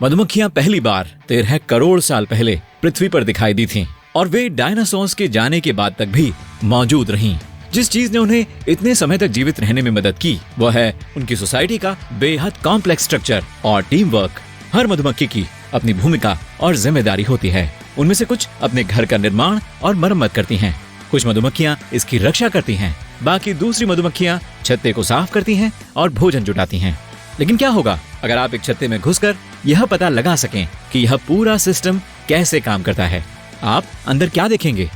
मधुमक्खियां पहली बार 13 करोड़ साल पहले पृथ्वी पर दिखाई दी थीं और वे डायनासोर्स के जाने के बाद तक भी मौजूद रहीं। जिस चीज ने उन्हें इतने समय तक जीवित रहने में मदद की वह है उनकी सोसाइटी का बेहद कॉम्प्लेक्स स्ट्रक्चर और टीम वर्क। हर मधुमक्खी की अपनी भूमिका और जिम्मेदारी होती है। उनमें से कुछ अपने घर का निर्माण और मरम्मत करती हैं, कुछ मधुमक्खियां इसकी रक्षा करती हैं, बाकी दूसरी मधुमक्खियां छत्ते को साफ करती हैं और भोजन जुटाती हैं। लेकिन क्या होगा अगर आप एक छत्ते में घुसकर यह पता लगा सकें कि यह पूरा सिस्टम कैसे काम करता है? आप अंदर क्या देखेंगे?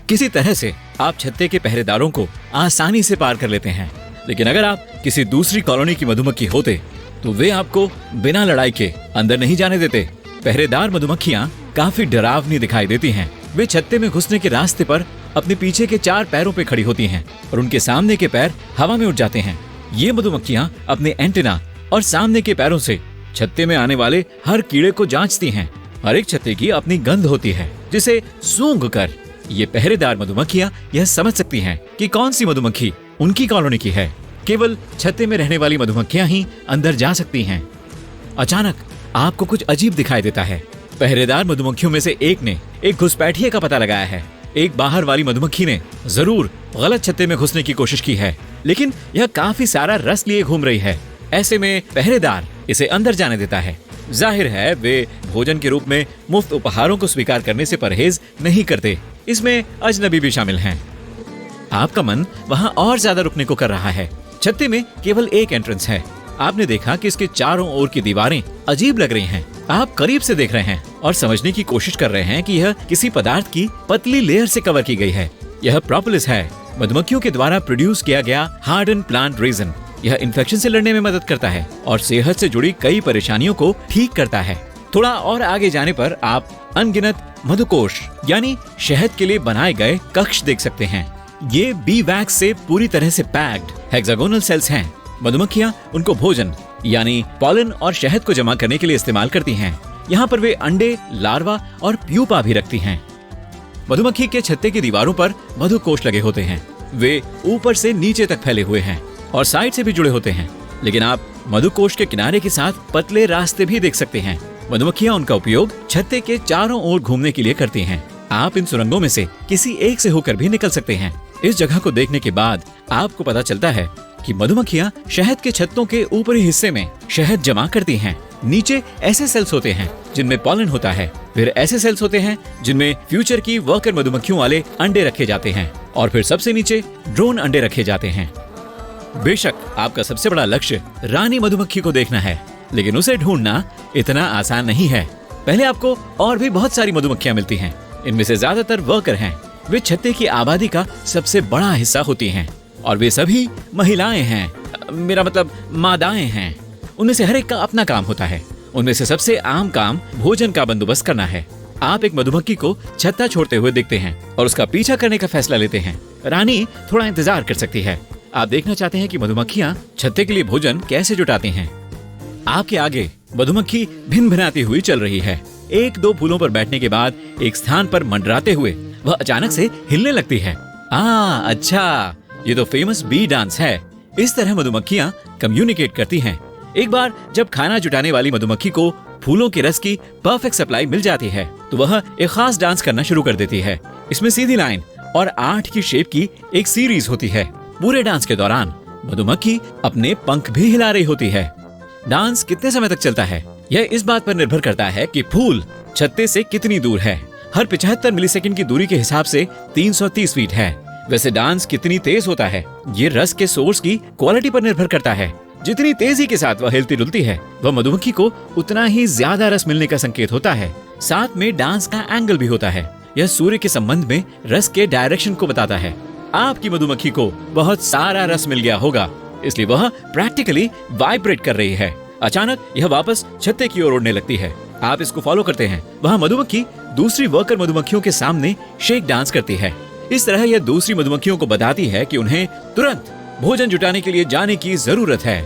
किसी तरह से आप छत्ते के पहरेदारों को आसानी से पार कर लेते हैं, लेकिन अगर आप किसी दूसरी कॉलोनी की मधुमक्खी होते तो वे आपको बिना लड़ाई के अंदर नहीं जाने देते। पहरेदार मधुमक्खियां काफी डरावनी दिखाई देती हैं। वे छत्ते में घुसने के रास्ते पर अपने पीछे के 4 पैरों पे खड़ी होती हैं और उनके सामने के पैर हवा में उड़ जाते हैं। ये मधुमक्खियां अपने एंटेना और सामने के पैरों से छत्ते में आने वाले हर कीड़े को जांचती हैं। हर एक छत्ते की अपनी गंध होती है जिसे सूंघकर ये पहरेदार मधुमक्खियां यह समझ सकती हैं कि कौन सी मधुमक्खी उनकी कॉलोनी की है। केवल छत्ते में रहने वाली मधुमक्खियां ही अंदर जा सकती हैं। अचानक आपको कुछ अजीब दिखाई देता है। पहरेदार मधुमक्खियों में से एक ने एक घुसपैठिए का पता लगाया है। एक बाहर वाली मधुमक्खी ने जरूर गलत छत्ते में घुसने की कोशिश की है, लेकिन यह काफी सारा रस लिए घूम रही है। ऐसे में पहरेदार इसे अंदर जाने देता है। जाहिर है वे भोजन के रूप में मुफ्त उपहारों को स्वीकार करने से परहेज नहीं करते। इसमें अजनबी भी शामिल हैं। आपका मन वहां और ज्यादा रुकने को कर रहा है। छत्ते में केवल एक एंट्रेंस है। आपने देखा कि इसके चारों ओर की दीवारें अजीब लग रही हैं। आप करीब से देख रहे हैं और समझने की कोशिश कर रहे हैं कि यह किसी पदार्थ की पतली लेयर से कवर की गई है। यह प्रोपोलिस है, मधुमक्खियों के द्वारा प्रोड्यूस किया गया हार्डन प्लांट रेजिन। यह इन्फेक्शन से लड़ने में मदद करता है और सेहत से जुड़ी कई परेशानियों को ठीक करता है। थोड़ा और आगे जाने पर आप अनगिनत मधुकोश यानी शहद के लिए बनाए गए कक्ष देख सकते हैं। ये बी वैक्स से पूरी तरह से पैक्ड हेक्सागोनल सेल्स हैं। मधुमक्खियां उनको भोजन यानी पॉलन और शहद को जमा करने के लिए इस्तेमाल करती हैं। यहाँ पर वे अंडे, लार्वा और प्यूपा भी रखती हैं। मधुमक्खी के छत्ते की दीवारों पर मधुकोश लगे होते हैं। वे ऊपर से नीचे तक फैले हुए हैं और साइड से भी जुड़े होते हैं, लेकिन आप मधुकोश के किनारे के साथ पतले रास्ते भी देख सकते हैं। मधुमक्खियां उनका उपयोग छत्ते के चारों ओर घूमने के लिए करती हैं। आप इन सुरंगों में से किसी एक से होकर भी निकल सकते हैं। इस जगह को देखने के बाद आपको पता चलता है कि मधुमक्खियां शहद के छत्तों के ऊपरी हिस्से में शहद जमा करती हैं। नीचे ऐसे सेल्स होते हैं जिनमें पॉलन होता है, फिर ऐसे सेल्स होते हैं जिनमें फ्यूचर की वर्कर मधुमक्खियों वाले अंडे रखे जाते हैं और फिर सबसे नीचे ड्रोन अंडे रखे जाते हैं। बेशक आपका सबसे बड़ा लक्ष्य रानी मधुमक्खी को देखना है, लेकिन उसे ढूंढना इतना आसान नहीं है। पहले आपको और भी बहुत सारी मधुमक्खियां मिलती हैं। इनमें से ज्यादातर वर्कर हैं। वे छत्ते की आबादी का सबसे बड़ा हिस्सा होती हैं और वे सभी महिलाएं हैं। मेरा मतलब मादाएं हैं। उनमें से हर एक का अपना काम होता है। उनमें से सबसे आम काम भोजन का बंदोबस्त करना है। आप एक मधुमक्खी को छत्ता छोड़ते हुए देखते हैं और उसका पीछा करने का फैसला लेते हैं। रानी थोड़ा इंतजार कर सकती है। आप देखना चाहते हैं कि मधुमक्खियां छत्ते के लिए भोजन कैसे जुटाती हैं। आपके आगे मधुमक्खी भिन भिनाती हुई चल रही है। 1-2 फूलों पर बैठने के बाद एक स्थान पर मंडराते हुए वह अचानक से हिलने लगती है। अच्छा, ये तो फेमस बी डांस है। इस तरह मधुमक्खियां कम्युनिकेट करती हैं। एक बार जब खाना जुटाने वाली मधुमक्खी को फूलों के रस की परफेक्ट सप्लाई मिल जाती है तो वह एक खास डांस करना शुरू कर देती है। इसमें सीधी लाइन और 8 की शेप की एक सीरीज होती है। पूरे डांस के दौरान मधुमक्खी अपने पंख भी हिला रही होती है। डांस कितने समय तक चलता है यह इस बात पर निर्भर करता है कि फूल छत्ते से कितनी दूर है। हर 75 मिलीसेकंड की दूरी के हिसाब से 330 फीट है। वैसे डांस कितनी तेज होता है ये रस के सोर्स की क्वालिटी पर निर्भर करता है। जितनी तेजी के साथ वह हिलती डुलती है वह मधुमक्खी को उतना ही ज्यादा रस मिलने का संकेत होता है। साथ में डांस का एंगल भी होता है। यह सूर्य के संबंध में रस के डायरेक्शन को बताता है। आपकी मधुमक्खी को बहुत सारा रस मिल गया होगा, इसलिए वह प्रैक्टिकली वाइब्रेट कर रही है। अचानक यह वापस छत्ते की ओर उड़ने लगती है। आप इसको फॉलो करते हैं। वहाँ मधुमक्खी दूसरी वर्कर मधुमक्खियों के सामने शेक डांस करती है। इस तरह यह दूसरी मधुमक्खियों को बताती है कि उन्हें तुरंत भोजन जुटाने के लिए जाने की जरूरत है।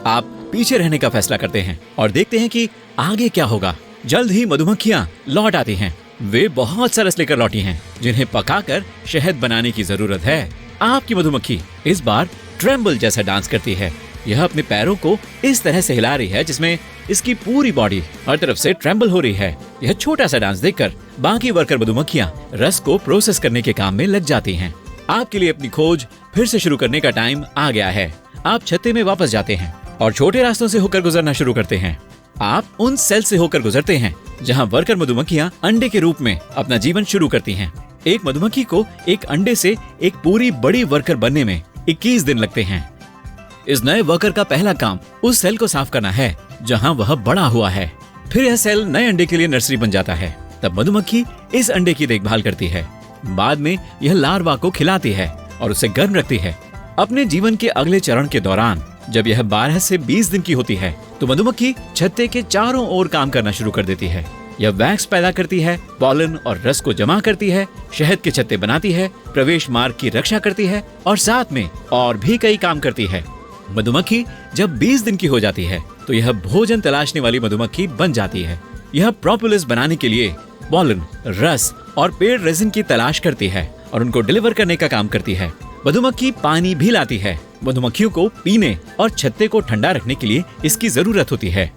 आप पीछे रहने का फैसला करते हैं और देखते हैं कि आगे क्या होगा। जल्द ही मधुमक्खियां लौट आती हैं। वे बहुत सा रस लेकर लौटी हैं जिन्हें पकाकर शहद बनाने की जरूरत है। आपकी मधुमक्खी इस बार ट्रेम्बल जैसा डांस करती है। यह अपने पैरों को इस तरह से हिला रही है जिसमें इसकी पूरी बॉडी हर तरफ से ट्रेम्बल हो रही है। यह छोटा सा डांस देखकर बाकी वर्कर मधुमक्खियां रस को प्रोसेस करने के काम में लग जाती हैं। आपके लिए अपनी खोज फिर से शुरू करने का टाइम आ गया है। आप छत्ते में वापस जाते हैं और छोटे रास्तों से होकर गुजरना शुरू करते हैं। आप उन सेल से होकर गुजरते हैं जहां वर्कर मधुमक्खियां अंडे के रूप में अपना जीवन शुरू करती हैं। एक मधुमक्खी को एक अंडे से एक पूरी बड़ी वर्कर बनने में 21 दिन लगते हैं। इस नए वर्कर का पहला काम उस सेल को साफ करना है जहां वह बड़ा हुआ है। फिर यह सेल नए अंडे के लिए नर्सरी बन जाता है। तब मधुमक्खी इस अंडे की देखभाल करती है। बाद में यह लार्वा को खिलाती है और उसे गर्म रखती है। अपने जीवन के अगले चरण के दौरान जब यह 12 से 20 दिन की होती है तो मधुमक्खी छत्ते के चारों ओर काम करना शुरू कर देती है। यह वैक्स पैदा करती है, पॉलन और रस को जमा करती है, शहद के छत्ते बनाती है, प्रवेश मार्ग की रक्षा करती है और साथ में और भी कई काम करती है। मधुमक्खी जब 20 दिन की हो जाती है तो यह भोजन तलाशने वाली मधुमक्खी बन जाती है। यह प्रोपोलिस बनाने के लिए पॉलन, रस और पेड़ रेजिन की तलाश करती है और उनको डिलीवर करने का काम करती है। मधुमक्खी पानी भी लाती है। मधुमक्खियों को पीने और छत्ते को ठंडा रखने के लिए इसकी जरूरत होती है।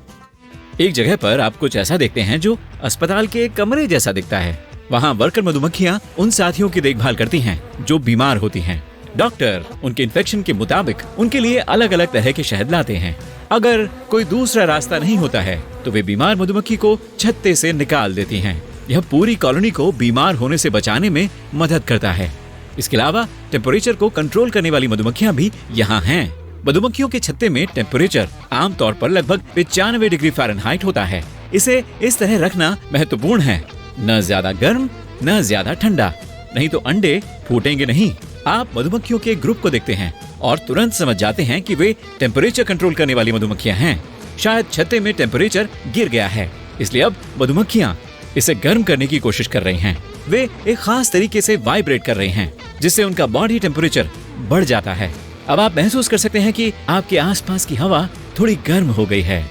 एक जगह पर आप कुछ ऐसा देखते हैं जो अस्पताल के कमरे जैसा दिखता है। वहाँ वर्कर मधुमक्खियाँ उन साथियों की देखभाल करती हैं जो बीमार होती हैं। डॉक्टर उनके इन्फेक्शन के मुताबिक उनके लिए अलग अलग तरह के शहद लाते हैं। अगर कोई दूसरा रास्ता नहीं होता है तो वे बीमार मधुमक्खी को छत्ते से निकाल देती हैं। यह पूरी कॉलोनी को बीमार होने से बचाने में मदद करता है। इसके अलावा टेम्परेचर को कंट्रोल करने वाली मधुमक्खियां भी यहाँ हैं। मधुमक्खियों के छत्ते में टेम्परेचर आमतौर पर लगभग 95 डिग्री फ़ारेनहाइट होता है। इसे इस तरह रखना महत्वपूर्ण है, न ज्यादा गर्म न ज्यादा ठंडा, नहीं तो अंडे फूटेंगे नहीं। आप मधुमक्खियों के ग्रुप को देखते हैं और तुरंत समझ जाते हैं कि वे टेम्परेचर कंट्रोल करने वाली मधुमक्खियां हैं। शायद छत्ते में टेम्परेचर गिर गया है, इसलिए अब मधुमक्खियां इसे गर्म करने की कोशिश कर रही हैं। वे एक खास तरीके से वाइब्रेट कर रही हैं, जिससे उनका बॉडी टेम्परेचर बढ़ जाता है। अब आप महसूस कर सकते हैं कि आपके आसपास की हवा थोड़ी गर्म हो गई है।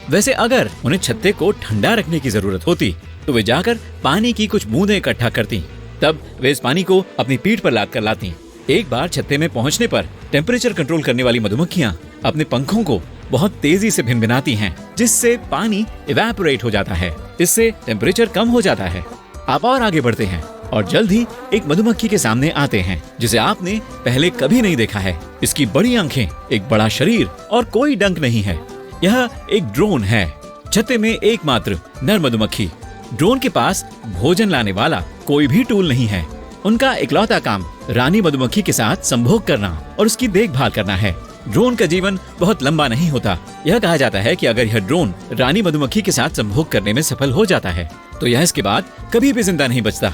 वैसे अगर उन्हें छत्ते को ठंडा रखने की जरूरत होती तो वे जाकर पानी की कुछ बूंदें इकट्ठा करती। तब वे इस पानी को अपनी पीठ पर लाद कर लाती। एक बार छत्ते में पहुंचने पर टेम्परेचर कंट्रोल करने वाली मधुमक्खियां अपने पंखों को बहुत तेजी से भिनभिनाती हैं, जिससे पानी इवेपोरेट हो जाता है। इससे टेम्परेचर कम हो जाता है। आप और आगे बढ़ते हैं और जल्द ही एक मधुमक्खी के सामने आते हैं जिसे आपने पहले कभी नहीं देखा है। इसकी बड़ी आंखें, एक बड़ा शरीर और कोई डंक नहीं है। यह एक ड्रोन है, छत्ते में एकमात्र नर मधुमक्खी। ड्रोन के पास भोजन लाने वाला कोई भी टूल नहीं है। उनका इकलौता काम रानी मधुमक्खी के साथ संभोग करना और उसकी देखभाल करना है। ड्रोन का जीवन बहुत लंबा नहीं होता। यह कहा जाता है कि अगर यह ड्रोन रानी मधुमक्खी के साथ संभोग करने में सफल हो जाता है तो यह इसके बाद कभी भी जिंदा नहीं बचता।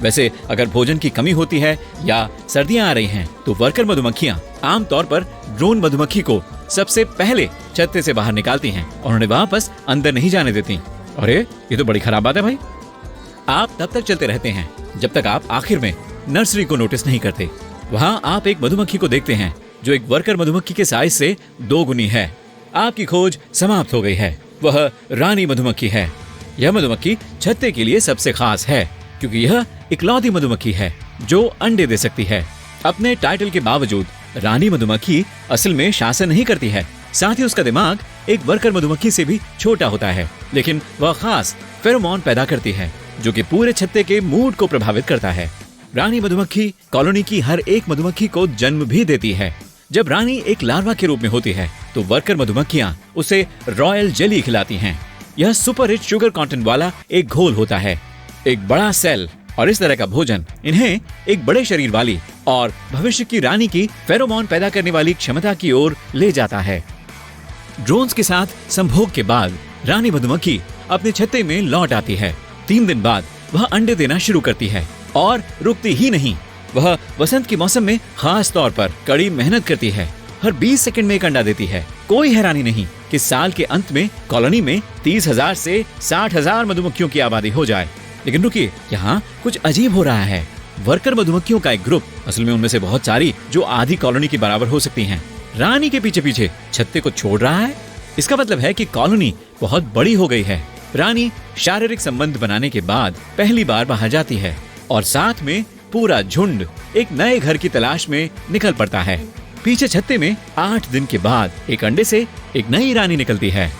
वैसे अगर भोजन की कमी होती है या सर्दियां आ रही हैं तो वर्कर मधुमक्खियां आमतौर पर ड्रोन मधुमक्खी को सबसे पहले छत्ते से बाहर निकालती हैं और उन्हें वापस अंदर नहीं जाने देती। अरे ये तो बड़ी खराब बात है भाई। आप तब तक चलते रहते हैं जब तक आप आखिर में नर्सरी को नोटिस नहीं करते। वहाँ आप एक मधुमक्खी को देखते हैं जो एक वर्कर मधुमक्खी के साइज से 2 गुनी है। आपकी खोज समाप्त हो गई है। वह रानी मधुमक्खी है। यह मधुमक्खी छत्ते के लिए सबसे खास है क्योंकि यह इकलौती मधुमक्खी है जो अंडे दे सकती है। अपने टाइटल के बावजूद रानी मधुमक्खी असल में शासन नहीं करती है। साथ ही उसका दिमाग एक वर्कर मधुमक्खी से भी छोटा होता है, लेकिन वह खास फेरोमोन पैदा करती है जो कि पूरे छत्ते के मूड को प्रभावित करता है। रानी मधुमक्खी कॉलोनी की हर एक मधुमक्खी को जन्म भी देती है। जब रानी एक लार्वा के रूप में होती है तो वर्कर मधुमक्खियां उसे रॉयल जेली खिलाती हैं। यह सुपर रिच शुगर कंटेंट वाला एक घोल होता है, एक बड़ा सेल, और इस तरह का भोजन इन्हें एक बड़े शरीर वाली और भविष्य की रानी की फेरोमोन पैदा करने वाली क्षमता की ओर ले जाता है। ड्रोन्स के साथ संभोग के बाद रानी मधुमक्खी अपने छत्ते में लौट आती है। 3 दिन बाद वह अंडे देना शुरू करती है और रुकती ही नहीं। वह वसंत के मौसम में खास तौर पर कड़ी मेहनत करती है। हर 20 सेकंड में एक अंडा देती है। कोई हैरानी नहीं कि साल के अंत में कॉलोनी में 30,000 से 60,000 मधुमक्खियों की आबादी हो जाए। लेकिन रुकिए, यहाँ कुछ अजीब हो रहा है। वर्कर मधुमक्खियों का एक ग्रुप, असल में उनमें से बहुत सारी जो आधी कॉलोनी के बराबर हो सकती हैं, रानी के पीछे पीछे छत्ते को छोड़ रहा है। इसका मतलब है कि कॉलोनी बहुत बड़ी हो गई है। रानी शारीरिक संबंध बनाने के बाद पहली बार बाहर जाती है और साथ में पूरा झुंड एक नए घर की तलाश में निकल पड़ता है। पीछे छत्ते में 8 दिन के बाद एक अंडे से एक नई रानी निकलती है।